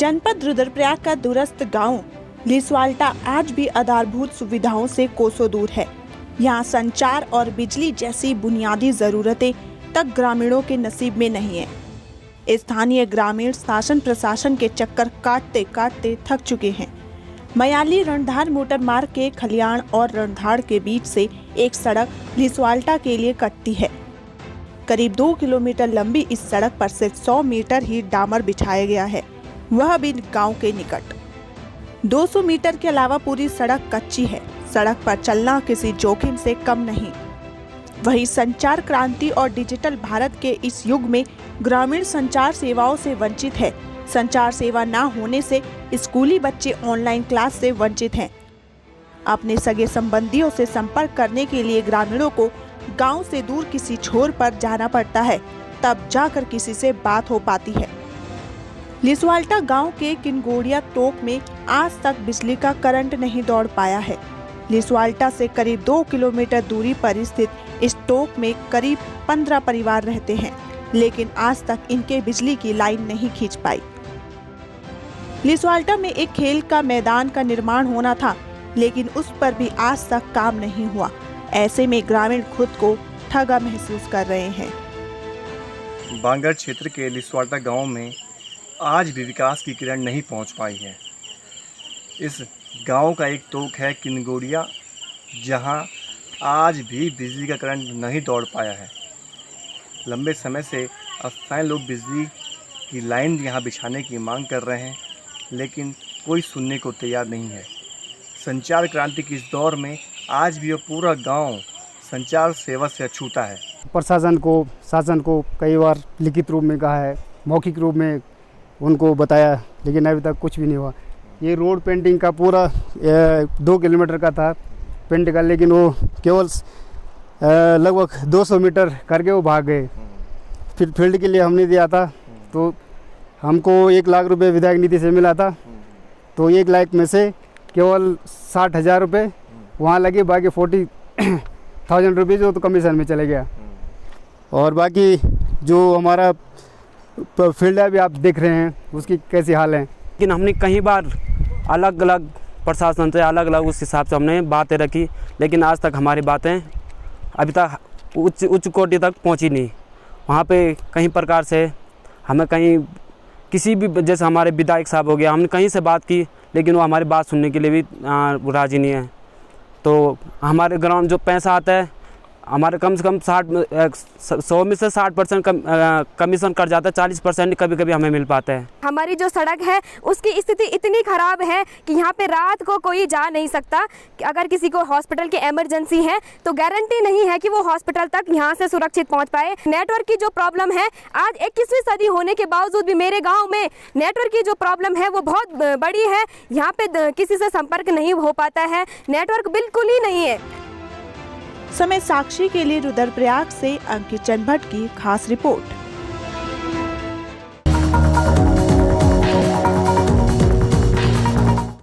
जनपद रुद्रप्रयाग का दूरस्थ गांव लिसवाल्टा आज भी आधारभूत सुविधाओं से कोसों दूर है। यहाँ संचार और बिजली जैसी बुनियादी जरूरतें तक ग्रामीणों के नसीब में नहीं है। स्थानीय ग्रामीण शासन प्रशासन के चक्कर काटते काटते थक चुके हैं। मयाली रणधार मोटर मार्ग के खलियाण और रणधार के बीच से एक सड़क लिसवाल्टा के लिए कटती है। करीब 2 किलोमीटर लंबी इस सड़क पर सिर्फ 100 मीटर ही डामर बिछाया गया है, वह भी गांव के निकट। 200 मीटर के अलावा पूरी सड़क कच्ची है। सड़क पर चलना किसी जोखिम से कम नहीं। वहीं संचार क्रांति और डिजिटल भारत के इस युग में ग्रामीण संचार सेवाओं से वंचित है। संचार सेवा न होने से स्कूली बच्चे ऑनलाइन क्लास से वंचित हैं। अपने सगे संबंधियों से संपर्क करने के लिए ग्रामीणों को गांव से दूर किसी छोर पर जाना पड़ता है, तब जाकर किसी से बात हो पाती है। लिसवाल्टा गांव के किनगोड़िया टोक में आज तक बिजली का करंट नहीं दौड़ पाया है। लिसवाल्टा से करीब 2 किलोमीटर दूरी पर स्थित इस टोक में करीब 15 परिवार रहते हैं, लेकिन आज तक इनके बिजली की लाइन नहीं खींच पाई। लिसवाल्टा में एक खेल का मैदान का निर्माण होना था, लेकिन उस पर भी आज तक काम नहीं हुआ। ऐसे में ग्रामीण खुद को ठगा महसूस कर रहे हैं। बांगड़ क्षेत्र के लिसवाल्टा गांव में आज भी विकास की किरण नहीं पहुंच पाई है। इस गांव का एक टोक है किनगोड़िया, जहां आज भी बिजली का करंट नहीं दौड़ पाया है। लंबे समय से स्थानीय लोग बिजली की लाइन यहां बिछाने की मांग कर रहे हैं, लेकिन कोई सुनने को तैयार नहीं है। संचार क्रांति के इस दौर में आज भी यह पूरा गांव संचार सेवा से अछूता है। प्रशासन को शासन को कई बार लिखित रूप में कहा है, मौखिक रूप में उनको बताया, लेकिन अभी तक कुछ भी नहीं हुआ। ये रोड पेंटिंग का पूरा 2 किलोमीटर का था पेंट का, लेकिन वो केवल लगभग 200 मीटर करके वो भाग गए। फिर फील्ड के लिए हमने दिया था, तो हमको 1 लाख रुपए विधायक निधि से मिला था, तो 1 लाख में से केवल 60,000 रुपये वहाँ लगे, बाकी 40,000 रुपये जो तो कमीशन में चले गया। और बाकी जो हमारा फील्ड है अभी आप देख रहे हैं उसकी कैसी हाल है। लेकिन हमने कई बार अलग अलग प्रशासन से अलग अलग उस हिसाब से हमने बातें रखी, लेकिन आज तक हमारी बातें अभी तक उच्च कोटि तक पहुंची नहीं। वहाँ पे कई प्रकार से हमें कहीं किसी भी, जैसे हमारे विधायक साहब हो गया, हमने कहीं से बात की, लेकिन वो हमारी बात सुनने के लिए भी राज़ी नहीं है। तो हमारे ग्राउंड जो पैसा आता है हमारे कम से कम 100 में से 60% कमीशन कट जाता है, 40% कभी कभी हमें मिल पाता है। हमारी जो सड़क है उसकी स्थिति इतनी खराब है कि यहाँ पे रात को कोई जा नहीं सकता। अगर किसी को हॉस्पिटल की इमरजेंसी है तो गारंटी नहीं है कि वो हॉस्पिटल तक यहाँ से सुरक्षित पहुँच पाए। नेटवर्क की जो प्रॉब्लम है, आज 21वीं सदी होने के बावजूद भी मेरे गाँव में नेटवर्क की जो प्रॉब्लम है वो बहुत बड़ी है। यहाँ पे किसी से संपर्क नहीं हो पाता है, नेटवर्क बिल्कुल ही नहीं है। समय साक्षी के लिए रुद्रप्रयाग से अंकित चंद भट्ट की खास रिपोर्ट।